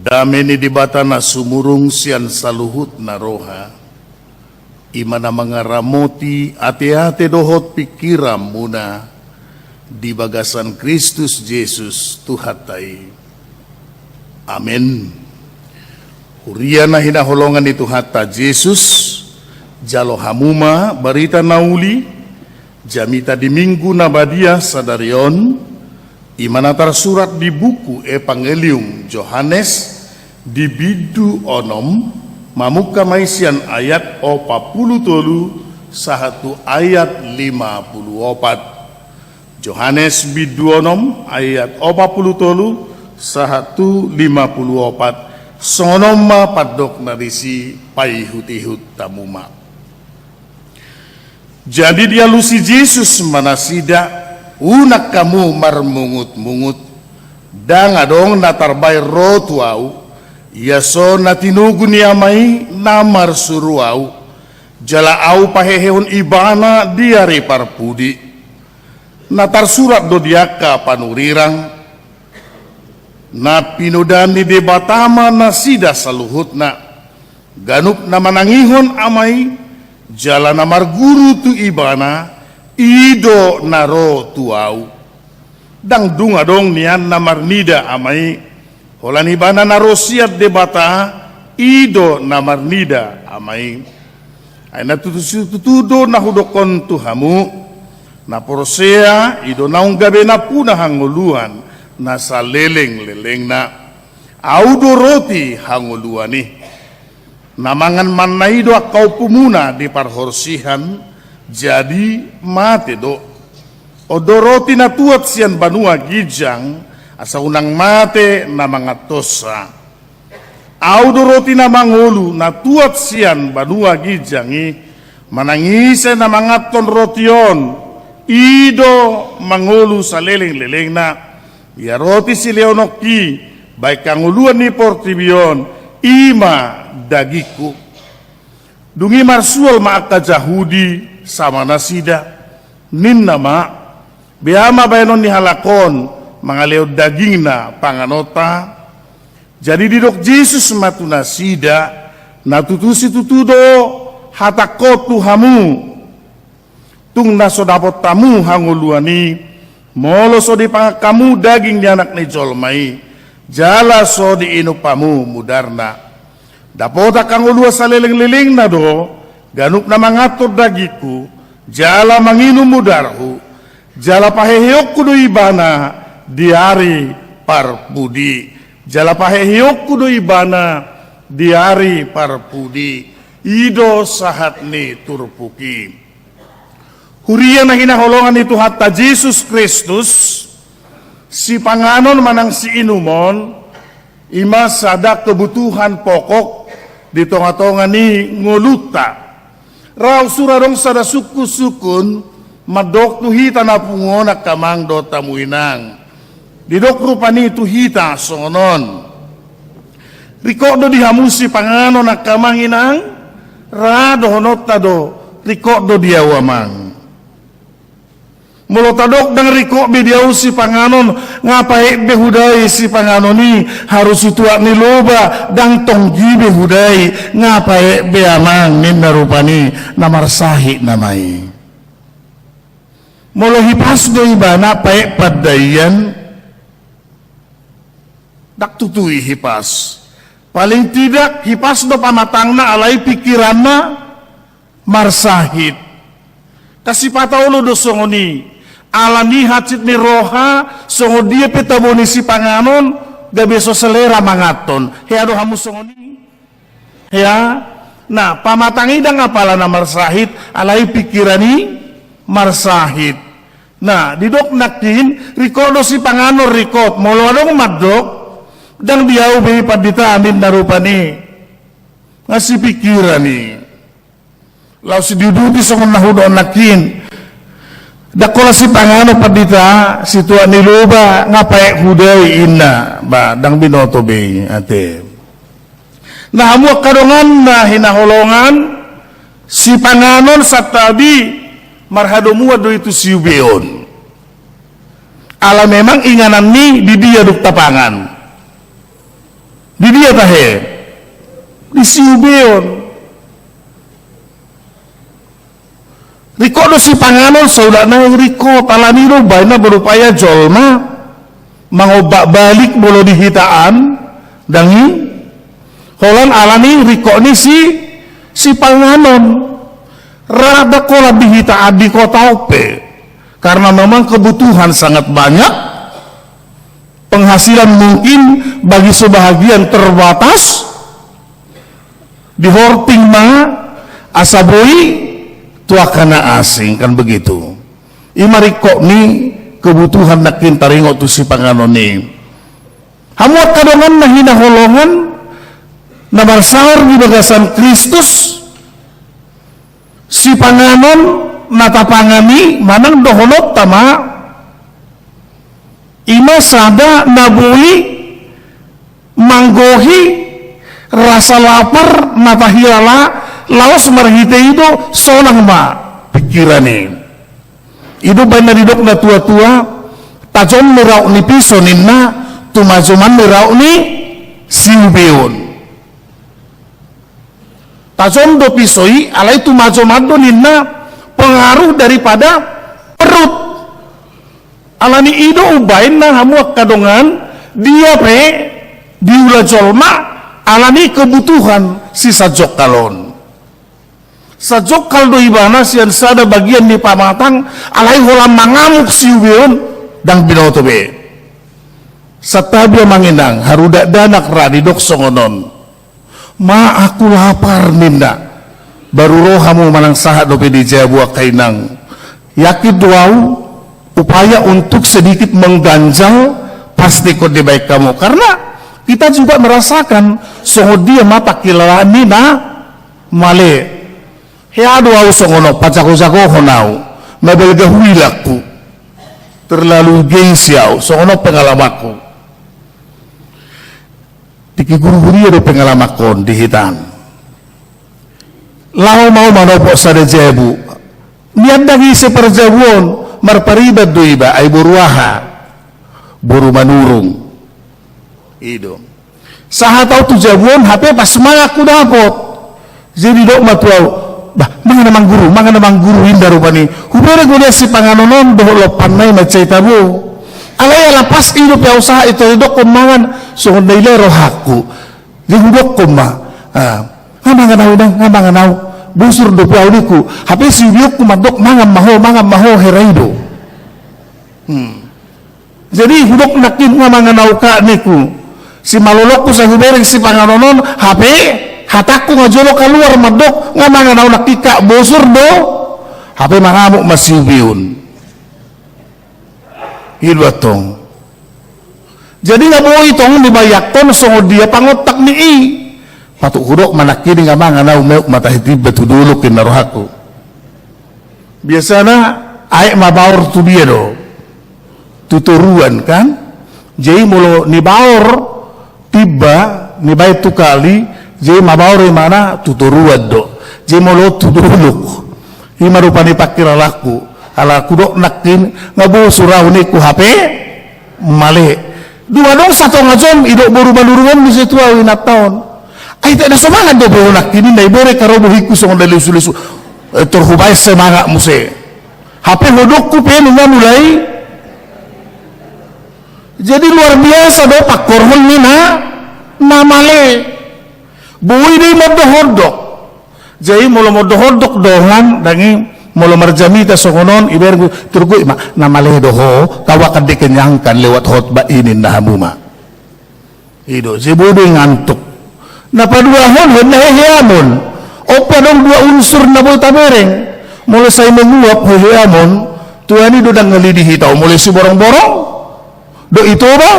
Dameni di batana sumurung sian saluhut na roha. Imana mga ramoti ate-ate dohot pikiram muna di bagasan Kristus Yesus Tuhatai. Amen. Huria na hinaholongan ni Tuhata Yesus, jalo hamuma barita nauli, jamita di minggu na badia sadarion, imana tersurat di buku Evangelium Yohanes di bidu onom, mamuka maisian ayat 47 sahatu ayat 54. Yohanes bidu onom ayat 47 sahatu 54. Sonoma padok narisi paihut-ihut tamuma. Jadi dia lusi Yesus manasida unak kamu marmungut-mungut dang adong natarbay rotuau yaso natinugu ni amai namar suruau jala au pahehehon ibana diari parpudi natar surat do diaka panurirang na pinudani de batama na sida saluhutna ganup na manangihon amai jala na marguru tu ibana ido naro tuau dang dunga dong nian na marnida amai holan ibana naro siat de bata ido na marnida amai ay natutudo na hudokon tuhamu na porosea ido naung gabe na puna hanguluan nasa leleng-leleng na audo roti hanguluani namangan manaido kau pumuna di parhorsihan jadi mate do odoroti na tuat sian banua gijang asa unang mate na mga tosa audo roti na mangulu na tuat sian banua gijangi manangise na mga ton rotion ido mangulu sa leleng-leleng na ya roti si leonoki baik kanguluan ni portibion ima dagiku dungi marsual maaka jahudi sama nasida ninna ma beama bayanon ni halakon mga leo daging na panganota jadi didok Yesus matu nasida natutusi tutudo hatakotu hamu tung naso dapot tamu hanguluani molo so di kamu daging di anak ni jolmai jala so di inupamu mudarna dapota kang ulua sa liling-liling na do ganuk na mangator dagiku jala manginu mudarhu jala pahehiyok kudo ibana diari parpudi jala pahehiyok kudo ibana diari parpudi ido sahat ni turpuki. Huria na hinaholongan ni Tuhata Yesus Kristus si panganon manang si inumon ima sada kebutuhan pokok di tonga-tonga ni nguluta raw surarong sada suku-sukun madok tuhita na pungonak kamang do tamuinang didok rupani tuhita songonon rikodo dihamusi panganon na kamang inang rado honota do rikodo diawamang mulotadok dang riko bidiau si panganon ngapai behudai si panganon ni harus ituak ni loba dang tonggi behudai ngapai beamang ninda rupani namar sahi namai molo hipas do ibana pae padayan dak tutui hipas paling tidak hipas do pamatangna alai pikiranna marsahid kasih pataulo do songoni alani hacit ni roha songo dia petaboni si panganon gabeso selera mangaton hea do hamu songoni hea nah pamatangi dang apala na marsahid alai pikirani marsahid nah didok nakin rikodo si panganon rikot molodong madok dang diau be padita amin narupani ngasih pikirani lau si diuduti songo nahudon nakin dakola si pangano padita si tuan niluba ngapae hudai inna ba dang binoto be ate nah amu kadongan na hinaholongan si panganon satabi marhadomu ado itu si ubeon ala memang inganan ni di dia duk tapangan Di dia tahe. Di siubeon. Riko do si panganon saudana riko talaniro baina berupaya jolma mangobak balik bolo dihitaan dangi holan alani riko ni si panganon rada kola dihitaan di kota ope karena memang kebutuhan sangat banyak, penghasilan mungkin bagi sebahagian terbatas, di horting mah asaboi tuakana asing kan begitu. Imari kok ni kebutuhan nakin taringo tu si panganon ni. Hamuat kadongan nahina holongan nabarsawar di bagasan Kristus si panganon natapangani manang doholot tama ima sada nabuli manggohi rasa lapar natahilala laos marhite itu sonang ma pikirane itu benar didok na tua-tua tajom merau ni pisoninna tumajuman merau ni siubeon tajom do pisoi alai tumajuman do ninna pengaruh daripada perut alani ido ubain na hamuak kadongan dia pe diula jolma alani kebutuhan si sajok kalon sajok kaldo ibana sian sada bagian di pamatang alai holam mangamuk siubeon dang binotobe satabia manginang harudak danak radidok songonon ma aku lapar ninda baru rohamu manang sahat dope di jabua kainang yakin doau upaya untuk sedikit mengganjal pasti kode baik kamu karena kita juga merasakan songo dia mata kilani na male hea doau songono pacako-cako honau mabelga huilaku terlalu gengsiau songono pengalamanku tiki guru-guru ada pengalamakon di hitan lau mau manopok sada jabu niat dagi seperjabuon marparibat doiba ay buruaha buru manurung ido saha tau tu jabuon HP pas semangat ku dapot jadi dok matuau bah mangana mang guru hinda rupani hubere gulia si panganonon doh lopan may macay tabu alay lapas ido pe usaha itu dok kumangan so nilai rohaku dihudok kuma ngamanganaw busur do piauliku hape si biok kumadok mangam maho heraido jadi hudok nakin ngamanganaw ka niku si malolok ku sa hubereng si panganonon hape hataku ngajolo keluar madok ngamanganaw nakika busur do hape mangamuk masiubiun hilwatong jadi nggak boleh itong dibayakon songo dia pangotak ni patuk hudok manakini nga mga na umeok matahitib betu dulu kinarohaku biasanya aek mabaur tu dia do tuturuan kan jadi mulo ni baur tiba ni baik tu kali jadi mabaur mana tuturuan do jadi mulo tu dulu ima rupani pakiralaku ala kudok nakin ngabu surau ni ku HP male dua dong satu ngajom idok baru balurungan di situ awinat tahun ay tak ada semangat do bro nak kini nai bore karo bohiku song dali sulisu terhubay semangat muse HP hodokku pengen mulai jadi luar biasa do pakorhon ni na namale bui di modohodok jadi molo modohodok dohan dangi molo marjamita songonon ibergu turgu namale doho tawakan dikenyangkan lewat khotbah ini nahamuma ido sebudu ngantuk napaduahon heheamon opa dong dua unsur naboy tabereng mulai saya menguap heheamon tuani do dang ngelidihi tau mulai si borong-borong do itu ba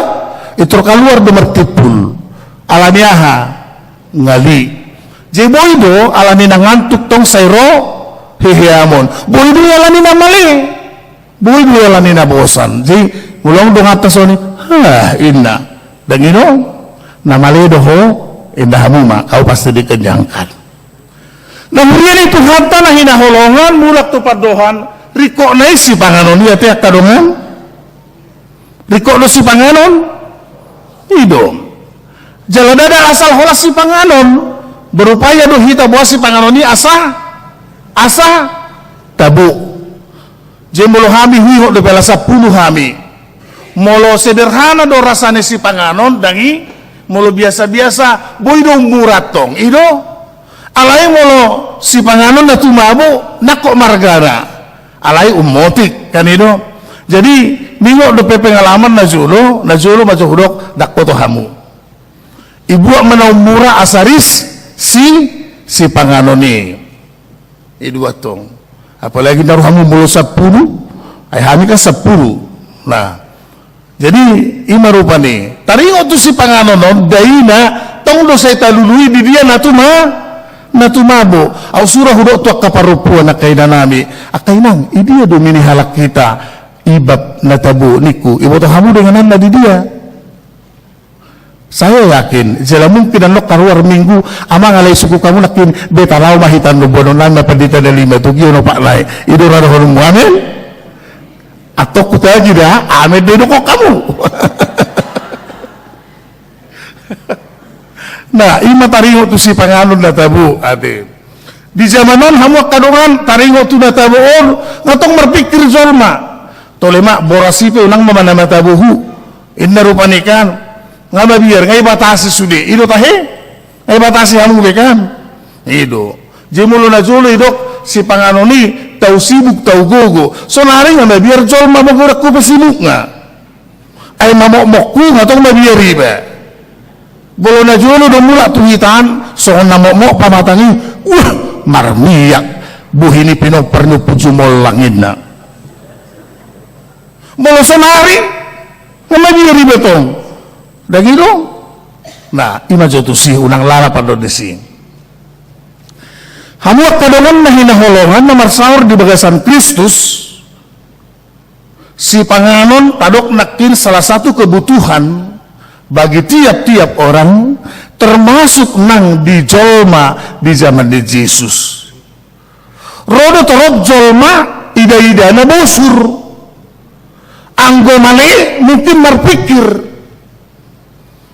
itu keluar do mertipul alaniaha ngali jeboy do alani ngantuk tong sayro heheamon boy do alani na mali boy do alani na bosan jadi mulong dong atas oni inna dangino na mali do ho indah muma kau pasti dikenyangkan. Namun itu harta na hinaholongan mulak tu padohan riko na si panganon ya teh kadongan riko no si panganon idom Jaladada asal hola si panganon, berupaya do hita bahwa si panganon ini asa tabu. Jemolo hami hiho do bela 10 hami. Molo sederhana do rasane si panganon dangi molo biasa-biasa boy do murat tong. Ido alai molo si panganon na tumabo nakok margara. Alai umotik kan ido. Jadi mingo do pengalaman na julo majo hudok dak poto hamu. Ibu menau murah asaris si panganoni itu atong apalagi naruh hamu mulu 10 ay hami kan 10. Nah jadi ima rupa nih taringo tu si panganonon daina tong do saya talului di dia natumabo au surah hudok tu kaparupuan na kainanami akainang idia do mini halak kita ibab natabu niku ibu to hamu dengan anda di dia. Saya yakin, jala mungkin dan karuar minggu, amang alai suku kamu nakin beta lau mahitan no bononan na pandita na 5 tugyo no pak lai. Ido rada honum amen. Atau kuta aja dah, amen dedo kok kamu. Nah, ima taringo tu si panganon na tabu ade. Di zamanon hamu kadongan taringo tu na tabu on, ngatong merpikir zolma. Tolema borasipe ulang mamana matabuhu. Inna rupanikan. Ngaba biar ngai batasi sude ido tahe ngai batasi hamu bekan ido jemulo na jolo idok si panganoni tau sibuk tau gogo so nari ngaba biar jol mamogorak ku pesibuk nga ay mamokmokku ngatong mabiar riba bolo na jolo do mula tuhitan so namokmok pamatangi marmiyak buhini pinopernu pujumol langit na bolo so nari ngaba biar riba tong dagiro nah ima jotu si unang lara pada desi hamuak kadongan na hinaholongan na marsaur di bagasan Kristus si panganon tadok nakin salah satu kebutuhan bagi tiap-tiap orang termasuk nang di jolma di zaman di Yesus rodo torok jolma ida-ida na bosur anggo male mungkin berpikir.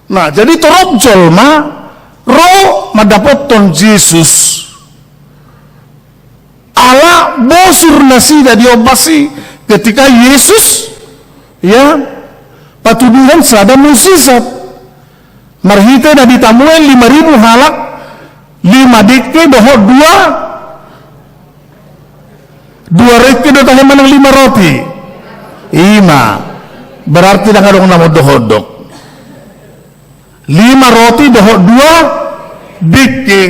Nah, jadi torok jolma roh madapot ton Yesus ala bosur nasida diobasi ketika Yesus ya patuduhan selada musisat marhite na ditamuan 5.000 halak 5 dikte boho 2 reke do tahe manang 5 roti ima berarti na kadong namo dohodok 5 roti dohok 2 dikte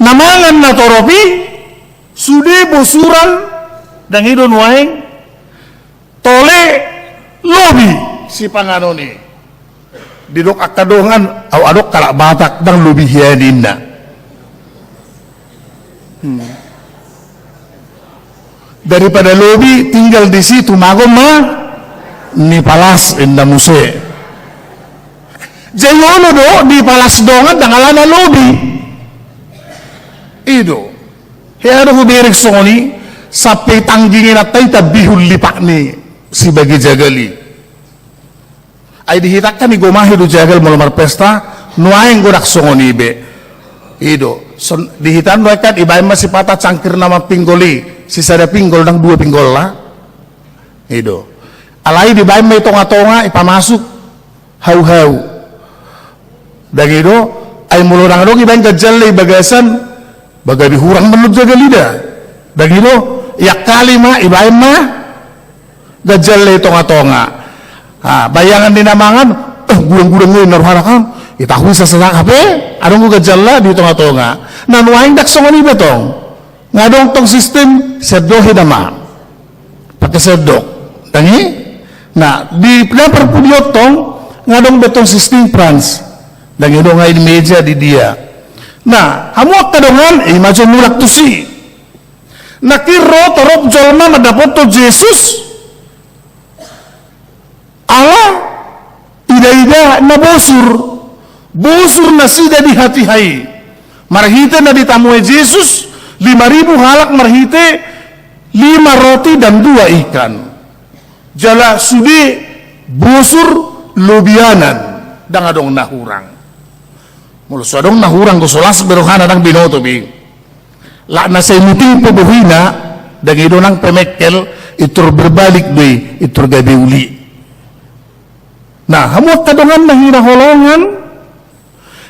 namangan na toropi sude bosuran dan hidon waeng tole lobi si panganoni didok akadongan au adok kalak batak dan lobi hianinna daripada lobi tinggal di situ magom ni palas inda muse jayono do di palas dongan dangalana lobi ido heado huberik songoni sampai tanggingin atai tabihul lipak ni si bagi jagali ay dihitakkan ni gomahi do jagal melamar pesta nuaeng godak songoni be ido dihitan mereka ibaim masih patah cangkir nama pinggoli sisa ada pinggol dan 2 pinggol lah ido alai dibaim may tonga-tonga ipamasuk hau-hau dagido ay mulurang dong ibain gajalay bagasan bagay hurang menurut jaga lidah dagido yak kali ibain gajalay tonga-tonga bayangan dinamangan gurang-gurang ngayon naruharakan itahui sasalang hape adong gajalla di tonga-tonga nanuaing daksongan iba tong ngadong tong sistem sedohi nama pakai sedok dangi nah di perpudiot tong ngadong betong sistem Frans dan itu ngain meja di dia. Nah, hamu kadongan macam mulak tu si. Nakiro torop jolma madapot to Yesus. Allah ida-ida na bosur nasida di hati hai. Marhite na ditamu Yesus 5.000 halak marhite 5 roti dan 2 ikan. Jala sudi bosur lobianan. dang adong nahurang. Mulu adong nahurang ko solas berohana dang binoto bi. La na say muting pabuhina dang idonang pemekkel itur berbalik bi itur gabi uli. Nah, hamuat kadongan nahina holongan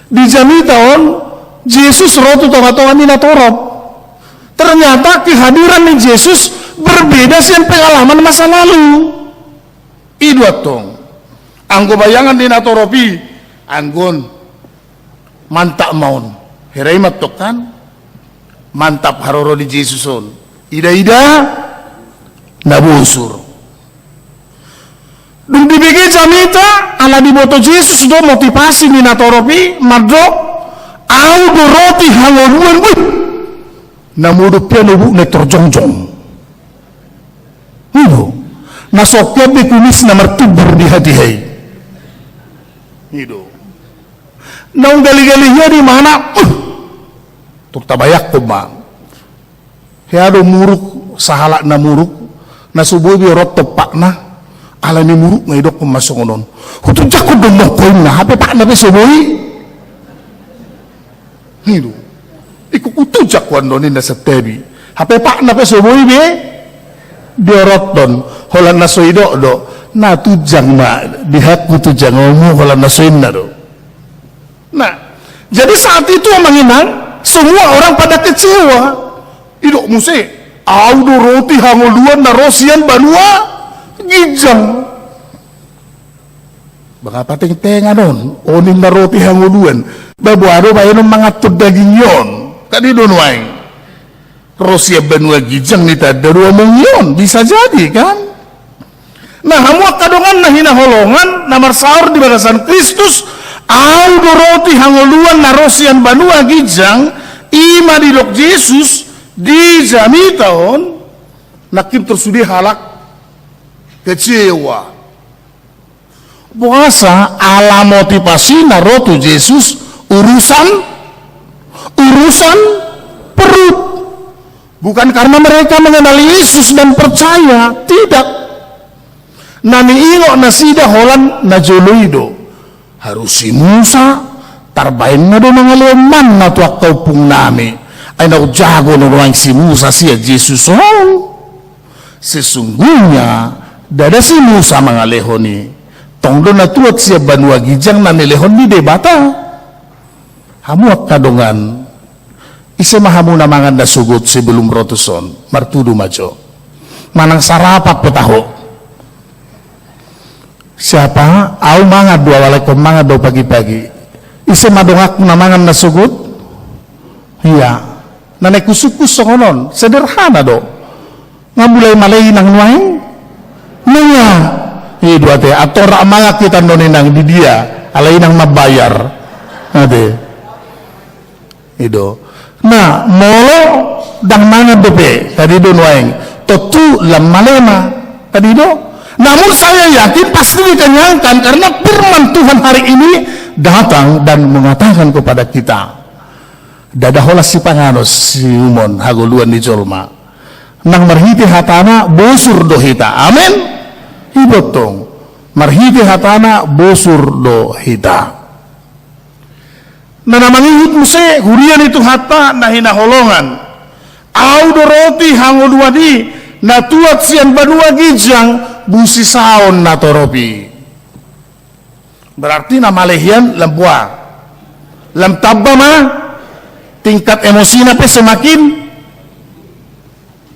di jami taon Yesus rotu tonga-tonga ni natorop. Ternyata kehadiran ni Yesus berbeda dengan pengalaman masa lalu. Idua tong. Anggo bayangan di natoropi anggon mantap maun. Herai matok kan? Mantap haroro di Yesuson. Ida-ida nabusur. Dung dibigi jamita ala di boto Yesus do motivasi ni natoropi madok au do roti hangoruan namudup ya nubu ne terjongjong. Itu nasoknya bikumis na martubur di hati hai. Itu. Naung gali-galinya di mana? Tuk tabayak kumang. Heado muruk sahalak na muruk nasubuh biorot tepak na ala ni muruk ngaidok kumasok non. Hutu jakut domok koin na hape pak na pesoboi. Itu. Iku kutu jakwan donin na setebi. Hape pak na pesoboi be biorot don holan na soido do na tujang ma dihak kutu jangomu holan na soin na do. Nah, jadi saat itu menginang semua orang pada kecewa. Idok muse, audo roti hangoluan na rosian banua gijang. Baka pating tenga non, onin na roti hangoluan. Babuado bayan mangatud daging yon. Kadi don waing. Rosia banua gijang ni tada dua mongyon, bisa jadi kan? Nah, hamuak kadongan na hinaholongan namar sahur di barasan Kristus. Audo roti hangoluan na rosian banua gijang ima di dok Yesus di jami tahun nakim tersudi halak kecewa puasa ala motivasi na rotu Yesus urusan perut, bukan karena mereka mengenali Yesus dan percaya, tidak. Nani ingok nasida holan na joloido harus si Musa tarbain na do mangaleman na tuak kaupung nami ay jago na doang si Musa siya Jesus sesungguhnya dada si Musa mangalehoni tongdo na tuat siya banua gijang na nilehon di debata hamuak kadongan isa mahamu na mangan na sugot sebelum rotuson martudu majo manang sarapak petaho. Siapa? Au mangad dua walaupun mangad do pagi-pagi. Ise madongak namangan na sugut. Iya. Nanay kusukus songonon. Sederhana do. Ngambulay malay nang nuaing. Naya. Hidu ate. Ato ramangak kita noninang di dia. Alay nang mabayar. Ate. Hidu. Nah, molo dang mangad do pe. Tadi do nuaing. Totu lam malema. Tadi do. Namun saya yakin pasti dikenyangkan karena firman Tuhan hari ini datang dan mengatakan kepada kita dadahola si panganos si umon hagoluan di jolma nang marhiti hatana bosur dohita amin hibotong marhiti hatana bosur dohita na namangihit muse hurian itu hata na hinaholongan audo roti hangoluadi na tuat sian banua gijang busi saon na toropi berarti nama lehian lembua lem tabba mah tingkat emosi na pe semakin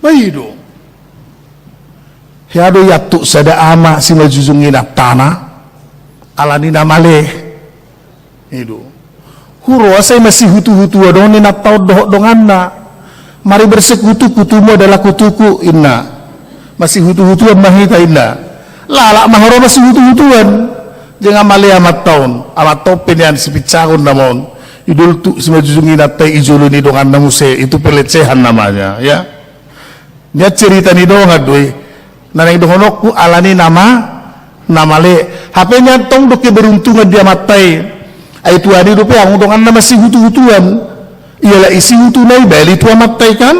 baido hiado yatu sada ama sila juzungin tanah alani nama leh itu huro asay masih hutu-hutu adon na tau dongan na mari bersekutu kutumu adalah kutuku inna masih hutu-hutuan mahita inna lala mahoro masih hutu-hutuan jangan mali amat tahun amat topen yang sepicahun namun idul tu semajujungin atai ijulu ni dongan namuse itu pelecehan namanya ya dia cerita ni dongan doi naneng dongonokku alani nama le HP-nya tong doke beruntungan dia matai itu adi dope ang dongan na masih hutu-hutuan ialah isi hutu nai bali tu matai kan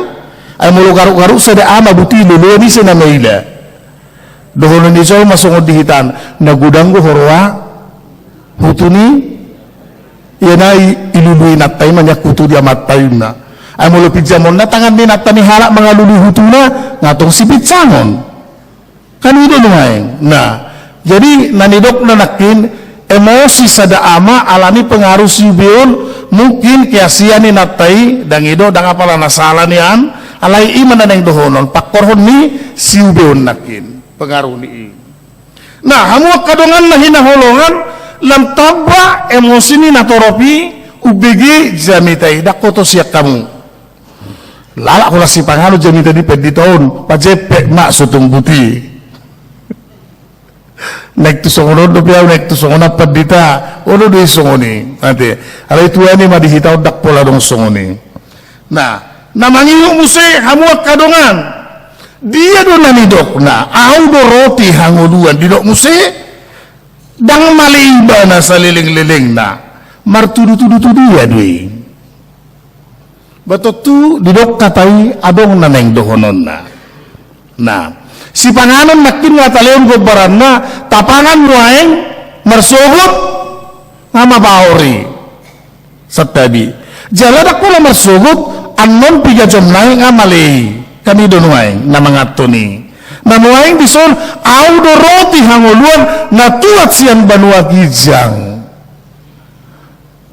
ay mulu garuk-garuk sada ama buti lulu ni sana maila dohono ni so masungod dihitan nagudang go horwa hutuni yanay iluluy natay manya kutu dia matay na ay mulo pijamon na tangan din at tanihara mga luluy hutuna ngatong si pitsangon kanido numaeng na jadi nanidok na nakin emosi sa daama alani pengaruh si bion mungkin kiasian ni natay dangido dang apala nasala niyan alay iman na nang dohonon pakkorhon ni si bion nakin pengaruh ni nah hamu kadongan na hinaholongan lam tabba emosi ni natoropi ubigi jamitai dakoto siak kamu lala kula si pangano jamita di peditaon pajepek mak sutung buti naik tu songono do piau naik tu songona pedita ono do songoni ate alai tuani ma dihitau dak pola dong songoni nah namangi muse hamu kadongan dia do nanidok na au do roti hangoluan didok muse dang maliba na saliling-liling na martudu-tudu ya dui bato tu didok katai adong naneng dohonon na si panganon makin ngataleon gobaran na tapangan nuaeng marsogot ngama baori satabi jaladak pula marsogot anon piga jomnai ngamalei kami donuaeng na mangatoni nanuaing bison audo roti hangoluan na tuat sian banua gijang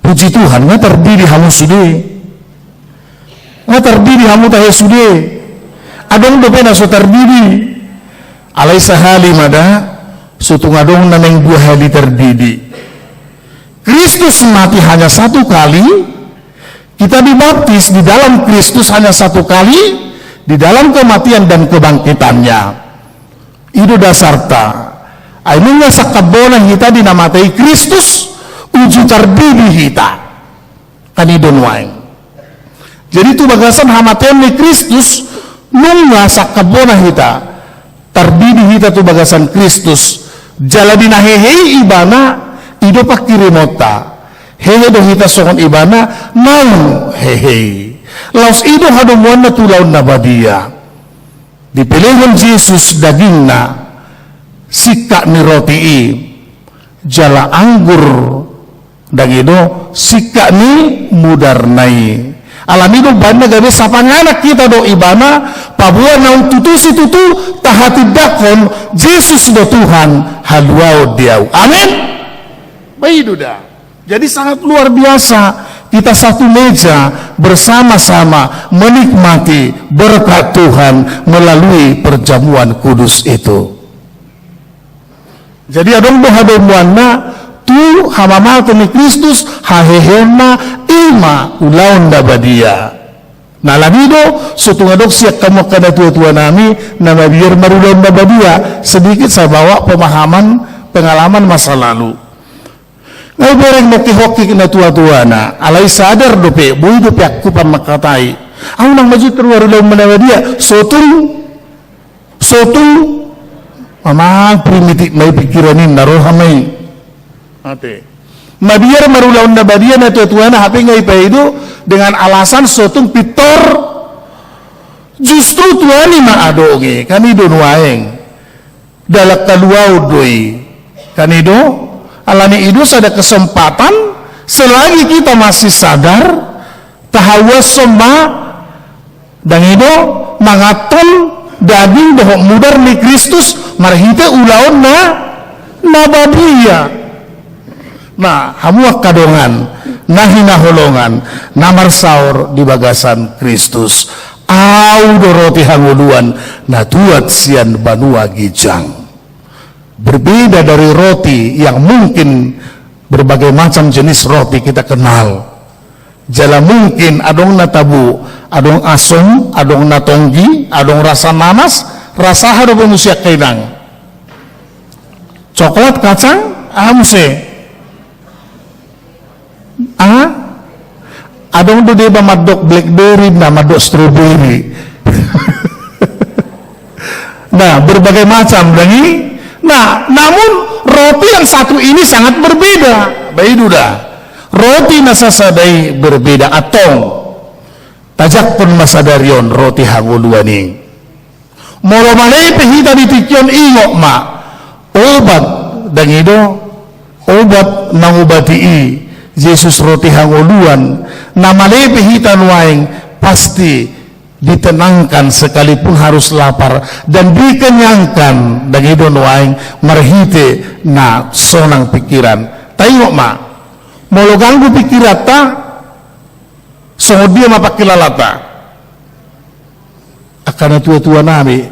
puji Tuhan nga terdiri hamu sude nga terdiri hamu tahe sude adong dope na so terdiri alai sahali mada sutung adong naneng dua hali terdiri Kristus mati hanya satu kali kita dibaptis di dalam Kristus hanya satu kali di dalam kematian dan kebangkitannya itu dasarta ainunga sakabona kita dinamatai Kristus uju terdiri kita kanidon waeng jadi itu bagasan hamaten ni Kristus nunga sakabona kita terdiri kita tu bagasan Kristus jaladina hehe ibana ido pakirimota hehe do kita songon ibana naun hehe laus ido hadomuan na tulaun na badia dipilihkan Yesus dagingna sika ni roti jala anggur dagido sika ni mudarnai alamido banda gabe sapanganak kita do ibana pabuan naung tutusi tutu tahati dakon Yesus do Tuhan haluau diau amin baiduda jadi sangat luar biasa kita satu meja bersama-sama menikmati berkat Tuhan melalui perjamuan kudus itu. Jadi adong doha-domuanna tu hamamal teni Kristus hahehena ima ulaun dabadia. Nah labido sutungadok siak kamu kada tua-tua nami nama biar marulaun dabadia sedikit saya bawa pemahaman pengalaman masa lalu. Ngai bereng mati hoki kena tua-tua na alai sadar dope bui dope aku pamakatai au nang maju terwaru lau menawa dia sotung mamang primitif mai pikiranin naroh hamai ate mabiar marulaun na badia na tua-tua na hape ngai paido dengan alasan sotung pitor justru tuani ma adonge kanido nuaeng dalak kaluau doi kanido alani itu ada kesempatan selagi kita masih sadar tahawas sema dan itu mangaton daging dohok mudar ni Kristus marhite ulaon na nabadia nah hamuak kadongan nahina holongan namar saur di bagasan Kristus au doroti hanguluan na tuat sian banua gijang berbeda dari roti yang mungkin berbagai macam jenis roti kita kenal jala mungkin adong na tabu adong asam adong na tonggi adong rasa nanas rasa haro manusia kainang coklat kacang amse adong do deba madok blackberry na madok strawberry nah berbagai macam lagi. Nah, namun roti yang satu ini sangat berbeda. Baiduda. Roti nasasadai berbeda atong. Tajak pun masadarion roti hanguluani. Moro malay pehita ditikyon ingok ma. Obat dangido obat nangubati Yesus roti hanguluan na malebihitan waing pasti ditenangkan sekalipun harus lapar dan dikenyangkan dagidon waing marhite na sonang pikiran. Tayo ma mologanggu pikirata so dia mapakilalata akan tua-tua nabi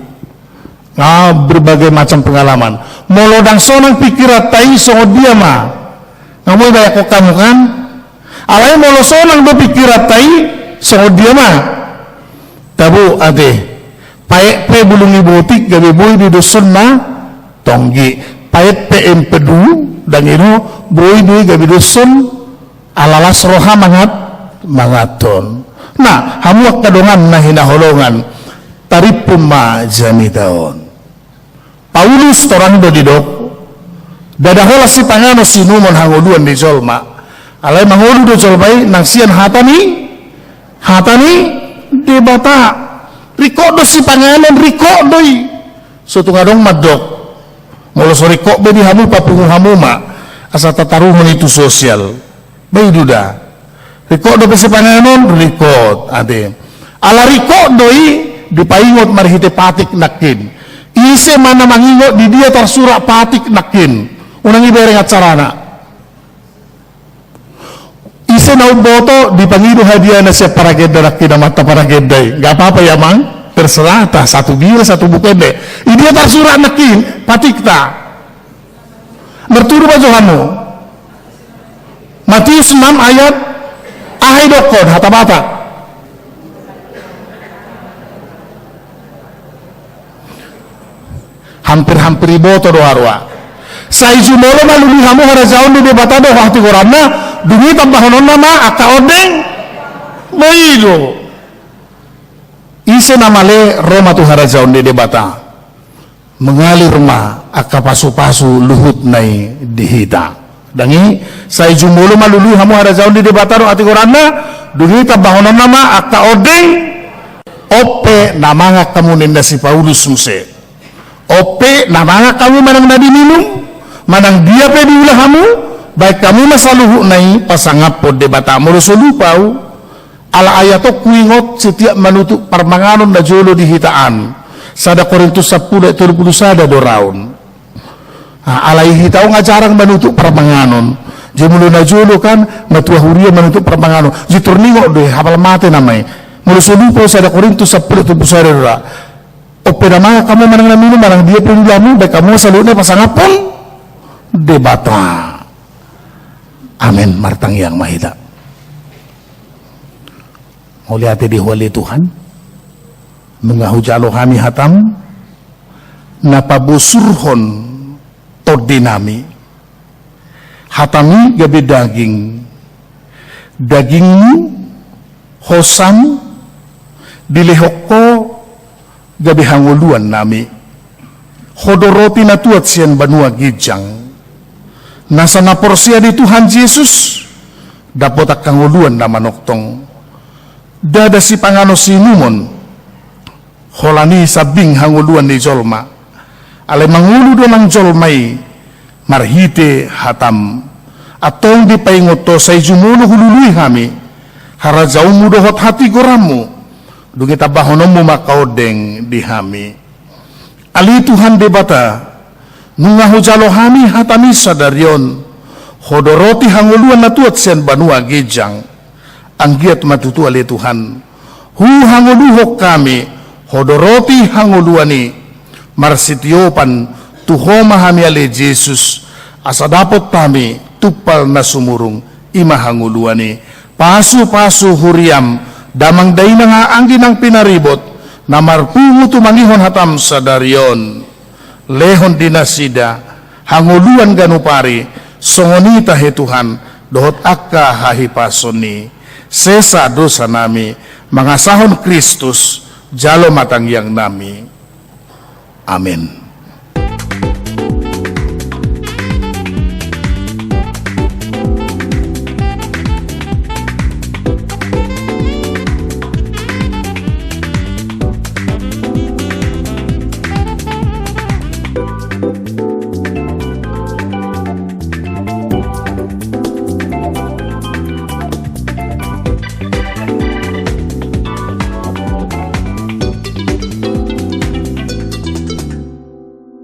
berbagai macam pengalaman molodang sonang pikiratai so dia ma ngamoy bayak ko kamu kan alay molo sonang bepikiratai so dia ma tabu ate payet pe bulungi botik gabi boy di dusun na tonggi payet pe empedu dan ino boy di gabi dusun alalas roha mangaton. Nah, hamuak kadongan na hinaholongan taripun ma jamitaon. Paulus torang do didok dadahola si pangano sinumon hanguluan di jolma alay mangulu do jolmai nang sian hatani di bata rikodo si panganon rikodoi so tungadong madok molo so rikod di hamu papungu hamu ma asa tataruhon itu sosial bayi duda rikodo si panganon rikod ade ala rikodoi dipaingot marhite patik nakin ise mana mangingot di dia tersurak patik nakin unang ibereng acarana ise na boto dipangido hadiah na siya parageda nakin na mata parageda gak apa-apa ya mang terserah tah satu bir satu bukende dia tersurak nakin patik ta merturu ba Johannu Matius 6 ayat ahay dokon hatabata hampir-hampir iboto do harwa sa ijumolo maluli hamu harajaon di debata do waktu koranna dungi tambahonon nama aka odeng maido ise namale Roma tu harajaon di debata mengalir ma aka pasu-pasu luhut nai dihita dangi sa ijumolo maluli hamu harajaon di debata do ati koranna dungi tambahonon nama aka odeng ope namanga kamuninda si Paulus muse ope namanga kamu manang nadi minum manang dia pe diulah kamu baik kamu masaluhu nai pasangapod debata moroso lupau ala ayato kuingot setiap manutuk parmanganon na jolo di hitaan sada Korintus 10 turun sada doraun alai hitau ngajarang manutuk parmanganon jemulo na jolo kan matua huria manutuk parmanganon jiturningo de hafal mate namai moroso lupau sada Korintus 10 turun sada doraun ope namanga kamu manang na minum manang dia pe diulamu baik kamu masaluhu pasangapon debata. Amin martang yang mahita. Mau lihat di wali Tuhan mengahujalo kami hatam napabusurhon todinami hatami gabi dagingmu hosam dilehoko gabi hanguluan nami hodoroti natuat sian banua gijang nasa naporsia di Tuhan Yesus dapat kanguluan na manoktong dada si pangano sinumon holani sabing hanguluan ni jolma alay mangulu do ng jolmay marhite hatam atong di paingoto sa ijumulo hulului kami harajaw mo dohot hati goramu dungi tabahonom mo makaodeng di hami ali Tuhan debata nunga hujalo hami hatami sadarion hodoroti hanguluan natuat sen banua gejang anggiat matutu ali Tuhan hu hanguluhok kami hodoroti hanguluani marsitiopan tuhoma hami ali Jesus asa dapot kami tupal na sumurung ima hanguluani pasu-pasu huriam damang daina nga anggi ng pinaribot na marpungu tumangihon hatam sadarion lehon dinasida hanguluan ganupari songonita he Tuhan dohot akka hahipasoni sesa dosa nami mangasahon Kristus jalo matang yang nami amin.